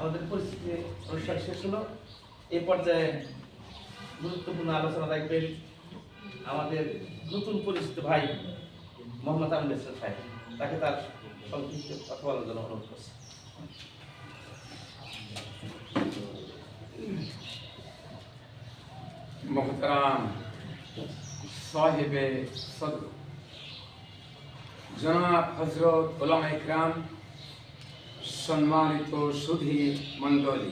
আমাদের পরিস্থিতি অনুষ্ঠান শেষ হলো। এই পর্যায়ে গুরুত্বপূর্ণ আলোচনা রাখবেন আমাদের নতুন পরিচিত ভাই মোহাম্মদ আমির ইসলাম সাহেব। তাকে তার সংক্ষিপ্ত কথা বলার জন্য অনুরোধ করছি। মোহতারাম সাহেবে সদর জনাব হযরত উলামা ইকরাম, সম্মানিত সুধী মণ্ডলী,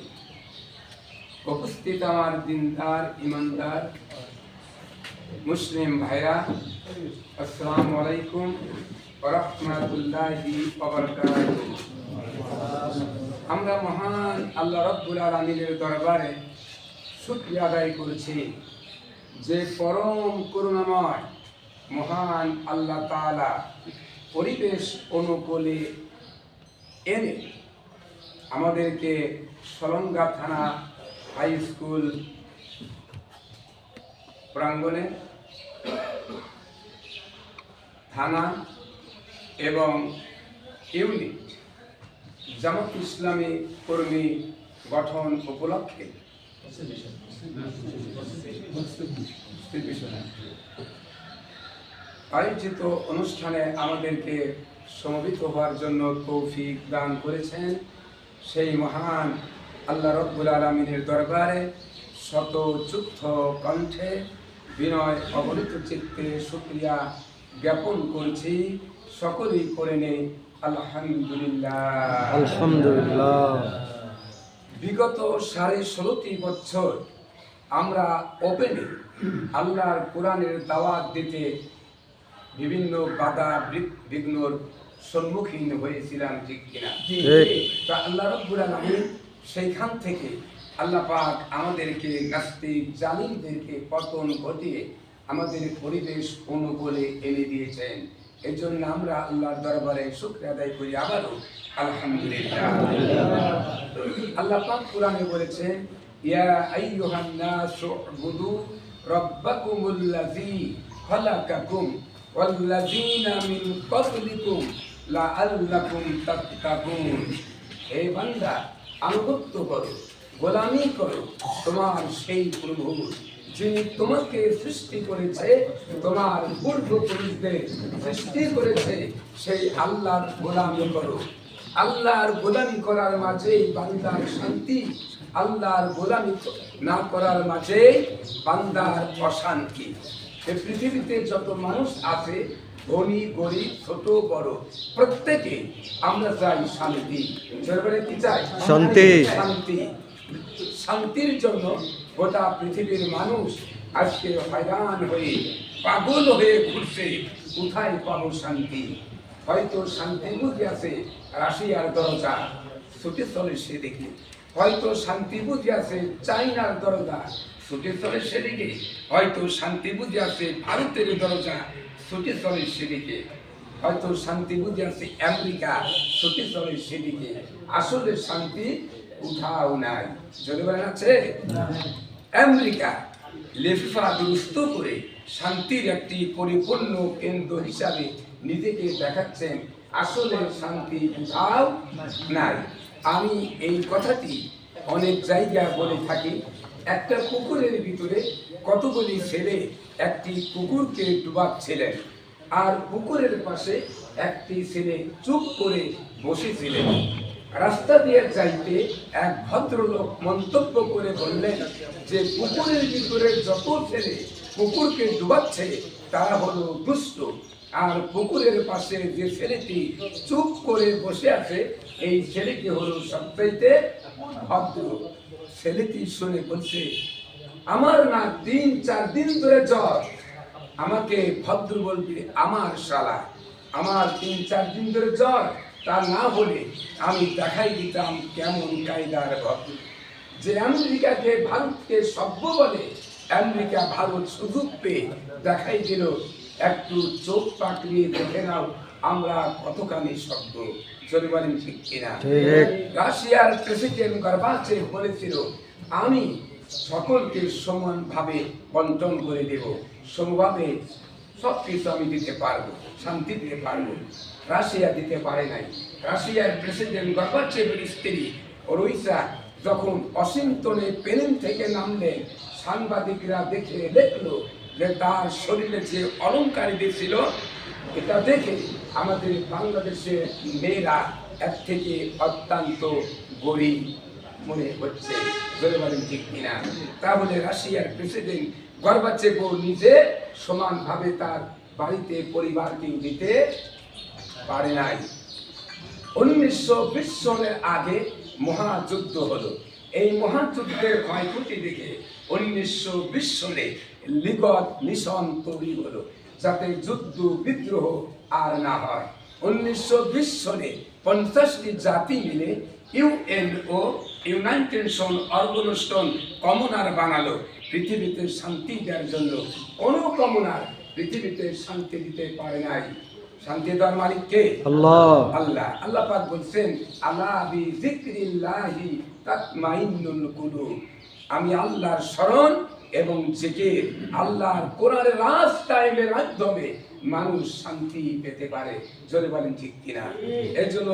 উপস্থিত আমার দিনদার ইমানদার মুসলিম ভাইরা, আসসালামু আলাইকুম ওয়া রাহমাতুল্লাহি ওয়া বারাকাতুহু। আমরা মহান আল্লাহ রাব্বুল আলামিনের দরবারে শুকরিয়া আদায় করছি যে পরম করুণাময় মহান আল্লাহ তাআলা পরিবেশ অনুকূলে এনে আমাদেরকে সলঙ্গা থানা হাই স্কুল প্রাঙ্গণে থানা এবং ইউনিট জামাত ইসলামী কর্মী গঠন উপলক্ষে আয়োজিত অনুষ্ঠানে আমাদেরকে সমবেত হওয়ার জন্য তৌফিক দান করেছেন সেই মহান আল্লাহ রাব্বুল আলামিনের দরবারে শত যুদ্ধ কণ্ঠে বিনয় অবনীত চিত্তে শুকরিয়া জ্ঞাপন করছি। সকলেই করে নেই আলহামদুলিল্লাহ। আলহামদুলিল্লাহ। বিগত 16.5 বছর আমরা ওপেনে আল্লাহর কোরআনের দাওয়াত দিতে বিভিন্ন বাধা বিঘ্নর সম্মুখীন হয়েছিলাম, ঠিক কিনা? তা আল্লাহ রাব্বুল আলামিন সেইখান থেকে আল্লাহ পাক আমাদেরকে নাস্তিক জালিমদেরকে পতন ঘটিয়ে আমাদের পরিবেশ অনুকূলে এনে দিয়েছেন। এই জন্য আমরা আল্লাহর দরবারে শুকরিয়া আদায় করি আবারও আলহামদুলিল্লাহ। আল্লাহ পাক কোরআনে বলেছেন, ইয়া আইয়ুহান নাসু উবুদু রাব্বাকুমুল্লাযী খালাকাকুম ওয়াল্লাযীনা মিন ক্বাবলিকুম লাআল্লাকুম তাত্তাকুন। হে বান্দা, আনুগত্য করো, গোলামি করো তোমার সেই প্রভু যিনি তোমাকে সৃষ্টি করেছে, তোমার পূর্বপুরুষদের সৃষ্টি করেছে, সেই আল্লাহর গোলামি করো। আল্লাহর গোলামি করার মাঝে বান্দার শান্তি, আল্লাহর গোলামি না করার মাঝে বান্দার অশান্তি। এই পৃথিবীতে যত মানুষ আছে, ধনী গরিব ছোট বড়, প্রত্যেকে আমরা চাই শান্তি। সর্বরে কি চাই? শান্তি। শান্তি। শান্তির জন্য গোটা পৃথিবীর মানুষ আজকে হয়রান হয়ে পাগল হয়ে ঘুরছে, কোথায় পাবো শান্তি? হয়তো শান্তি বুঝে আছে রাশিয়ার দরজা, ছুটে চলে সেদিকে। হয়তো শান্তি বুঝে আছে চাইনার দরজা, ছুটে চলে সেদিকে। হয়তো শান্তি বুঝে আছে ভারতের দরজা, ছুটে চলে সেদিকে। হয়তো শান্তি বুঝে আছে আমেরিকা, ছুটে চলে সেদিকে। আসলে শান্তি উঠাও নাই। যদি বলেন আছে, আমেরিকা লেফা দুরুস্ত করে শান্তির একটি পরিপূর্ণ কেন্দ্র হিসাবে নিজেকে দেখাচ্ছেন, আসলে শান্তি উঠাও নাই। আমি এই কথাটি অনেক জায়গায় বলে থাকি। একটা পুকুরের ভিতরে কতগুলি ছেলে একটি কুকুরকে ডুবাচ্ছিলেন, আর পুকুরের পাশে একটি ছেলে চুপ করে বসেছিলেন। রাস্তা দিয়ে যাইতে এক ভদ্রলোক মন্তব্য করে বললেন যে পুকুরের ভিতরে যত ছেলে পুকুরকে ডুবাচ্ছে তারা হলো দুষ্ট, আর পুকুরের পাশে যে ছেলেটি চুপ করে বসে আছে এই ছেলেটি হলো সবচাইতে ভদ্র। ছেলেটি শুনে বলছে, আমার না 3-4 দিন ধরে জ্বর, আমাকে ভদ্র বলবে আমার শালা। আমার 3-4 দিন ধরে জ্বর, তা না হলে আমি দেখাই দিতাম কেমন কায়দার ভদ্র। যে আমেরিকাকে ভারতকে সভ্য বলে, আমেরিকা ভারত সুযোগ পেয়ে দেখাই দিল, একটু চোখ পাকড়িয়ে দেখে নাও আমরা কতখানি সভ্য। যদি বলেন ঠিক কিনা? রাশিয়ার প্রেসিডেন্ট গর্বাচেভ বলেছিল, আমি সকলকে সমানভাবে বন্টন করে দেব, সমভাবে সবকিছু আমি দিতে পারবো, শান্তি দিতে পারবো। রাশিয়া দিতে পারে নাই। রাশিয়ার প্রেসিডেন্ট গর্বাচেভের স্ত্রী রইসা যখন ওয়াশিংটনে প্লেন থেকে নামলেন, সাংবাদিকরা দেখে দেখলো যে তার শরীরে যে অলংকার দিয়েছিল, এটা দেখে আমাদের বাংলাদেশের মেয়েরা এর থেকে অত্যন্ত গরিব মনে হচ্ছে। ধরে বলেন ঠিক কিনা? তাহলে রাশিয়ার প্রেসিডেন্ট গর্বাচেভ নিজে সমানভাবে তার বাড়িতে পরিবারকে দিতে পারে নাই। 1920 সালের আগে মহাযুদ্ধ হলো। এই মহাযুদ্ধের ক্ষয়ক্ষতি দেখে 1920 সালে লিগত মিশন তৈরি হলো, যাতে যুদ্ধ বিদ্রোহ আর না হয়। 1920 সালে 50টি জাতি মিলে ইউএনও, ইউনাইটেড নেশন অর্গানাইজেশন কমনার বানালো পৃথিবীতে শান্তি দেওয়ার জন্য। কোনো কমনার পৃথিবীতে শান্তি দিতে পারে নাই। শান্তি দেওয়ার মালিক কে? আল্লাহ। আল্লাহ। আল্লাহ পাক বলছেন, আলা বিযিকরিল্লাহি তাতমাইন্নুল কুলুব। আমি আল্লাহর স্মরণ এবং জিকির, আল্লাহর কোরআনের রাস্তায় মাধ্যমে মানুষ শান্তি পেতে পারে। জোরে বলেন ঠিক কিনা? এর জন্য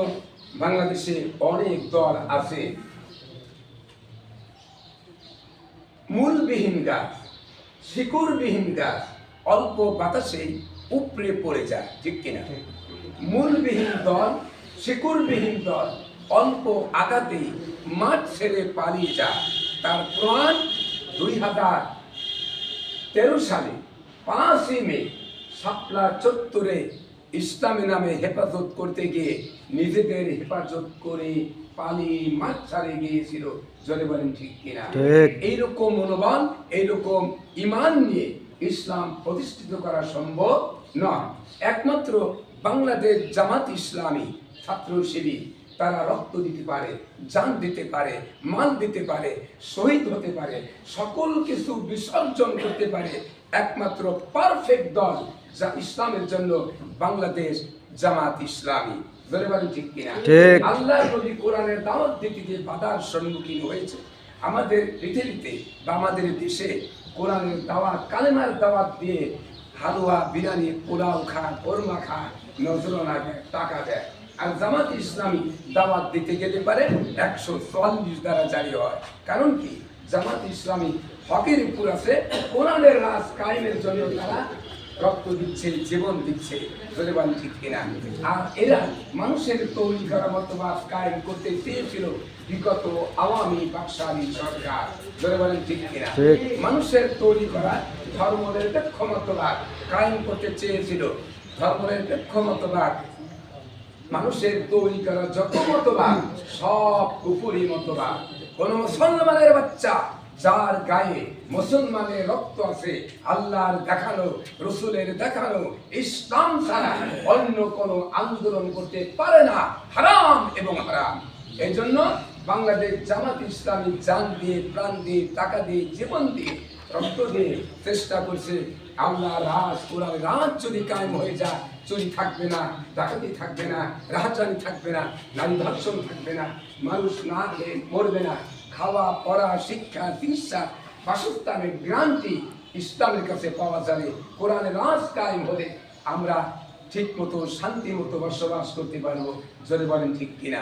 বাংলাদেশে অনেক দল আছে, মূলবিহীন গাছ, শিকড়বিহীন গাছ অল্প বাতাসেই উপড়ে পড়ে যায়, ঠিক কিনা? মূলবিহীন দল, শিকড়বিহীন দল অল্প আঘাতেই মাঠ ছেড়ে পালিয়ে যায়। তার প্রমাণ 2013 সালে 5ই মে শাপলা চত্বরে ইসলামী নামে হেফাজত করতে গিয়ে নিজেদের হেফাজত করে পালিয়ে মাঠ ছাড়ে গিয়েছিল। জোরে বলেন ঠিক কিনা? এইরকম মনোবল, এইরকম ইমান নিয়ে ইসলাম প্রতিষ্ঠিত করা সম্ভব নয়। একমাত্র বাংলাদেশ জামাত ইসলামী ছাত্র শিবির, তারা রক্ত দিতে পারে, জান দিতে পারে, মাল দিতে পারে, শহীদ হতে পারে, সকল কিছু বিসর্জন করতে পারে। একমাত্র পারফেক্ট দল যা ইসলামের জন্য বাংলাদেশ জামাত ইসলামী। ধরে বলেন ঠিক কিনা? আল্লাহর নবী কোরআনের দাওয়াত দিতে গিয়ে বাধার সম্মুখীন হয়েছে। আমাদের পৃথিবীতে বা আমাদের দেশে কোরআনের দাওয়াত, কালেমার দাওয়াত দিয়ে হালুয়া, বিরিয়ানি, পোলাও খান, কোরমা খান, নজরানা দেয়, টাকা দেয়। আর জামাত ইসলামী দাওয়াত দিতে গেলে পারে 144 দ্বারা জারি হয়। কারণ কি? জামাত ইসলামী হকের উপর আছে, কোরআনের রাজ কায়েমের জন্য তারা রক্ত দিচ্ছে, জীবন দিচ্ছে। ধরে বলেন ঠিক কিনা? আর এরা মানুষের তৈরি করা মতবাদ কায়েম করতে চেয়েছিল বিগত আওয়ামী বাকশালী সরকার। ধরে বলেন ঠিক কিনা? মানুষের তৈরি করা ধর্মনিরপেক্ষ মতবাদ কায়েম করতে চেয়েছিল। ধর্মনিরপেক্ষ মতবাদ, মানুষের তৈরি করা যত মতবাদ সব কুফরি মতবাদ। কোন মুসলমানের বাচ্চা যার গায়ে মুসলমানের রক্ত আছে, আল্লাহর দেখানো, রসুলের দেখানো ইসলাম ছাড়া অন্য কোন আন্দোলন করতে পারে না, হারাম এবং হারাম। এই জন্য বাংলাদেশ জামাত ইসলামী জান দিয়ে, প্রাণ দিয়ে, টাকা দিয়ে, জীবন দিয়ে, রক্ত দিয়ে চেষ্টা করছে আল্লাহ রাজ, কোরআন রাজ যদি কায়েম হয়ে যায়, চুরি থাকবে না, ডাকাতি থাকবে না, রাহাজানি থাকবে না, নারী ধর্ষণ থাকবে না, মানুষ না খেয়ে মরবে না, খাওয়া, পড়া, শিক্ষা, চিকিৎসা, বাসস্থানের গ্রান্টি ইসলামের কাছে পাওয়া যাবে। কোরআনের রাজ কায়েম হলে আমরা ঠিক মতো শান্তি মতো বসবাস করতে পারবো। জোরে বলেন ঠিক কিনা?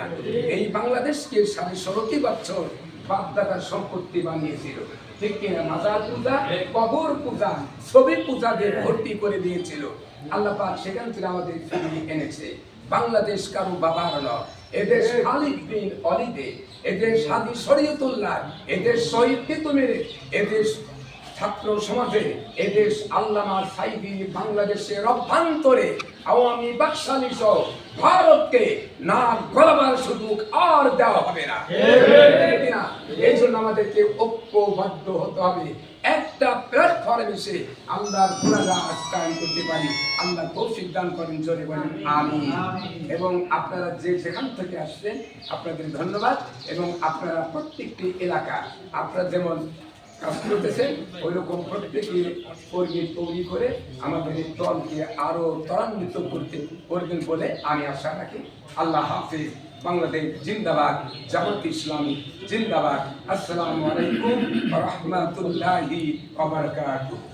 এই বাংলাদেশকে 16.5 বছর বাপদাদার সম্পত্তি বানিয়েছিল, ঠিক কিনা? মাজার পূজা, কবর পূজা, ছবি পূজা দিয়ে ভর্তি করে দিয়েছিল। আল্লাহ পাক সেখান থেকে আমাদের ফিরিয়ে এনেছে। বাংলাদেশ কারো বাবার নয়, এদেশ খালিদ বিন ওয়ালিদের, এদেশ হাদি শরীয়তুল্লাহ, এদেশ শহীদ তিতুমীর, এদেশ ছাত্র সমাজে, এদেশ আল্লামা সাইদি। বাংলাদেশের অভ্যন্তরে আওয়ামী বাকশালী সহ ভারতকে না গলাবার সুযোগ আর দেওয়া হবে না। এই জন্য আমাদেরকে ঐক্যবদ্ধ হতে হবে, একটা প্ল্যাটফর্মে এসে আল্লাহর কোরআন কায়েম করতে পারি। আল্লাহ তৌফিক দান করেন। জোরে বলেন আমিন। এবং আপনারা যে যেখান থেকে আসছেন আপনাদের ধন্যবাদ। এবং আপনারা প্রত্যেকটি এলাকা আপনারা যেমন কাজ করতেছেন ওই রকম প্রত্যেকে কর্মী তৈরি করে আমাদের এই দলকে আরো ত্বরান্বিত করবেন বলে আমি আশা রাখি। আল্লাহ হাফিজ। বাংলাদেশ জিন্দাবাদ, জামাত ইসলামী জিন্দাবাদ। আসসালামু আলাইকুম ওয়া রাহমাতুল্লাহি ওয়া বারাকাতুহু।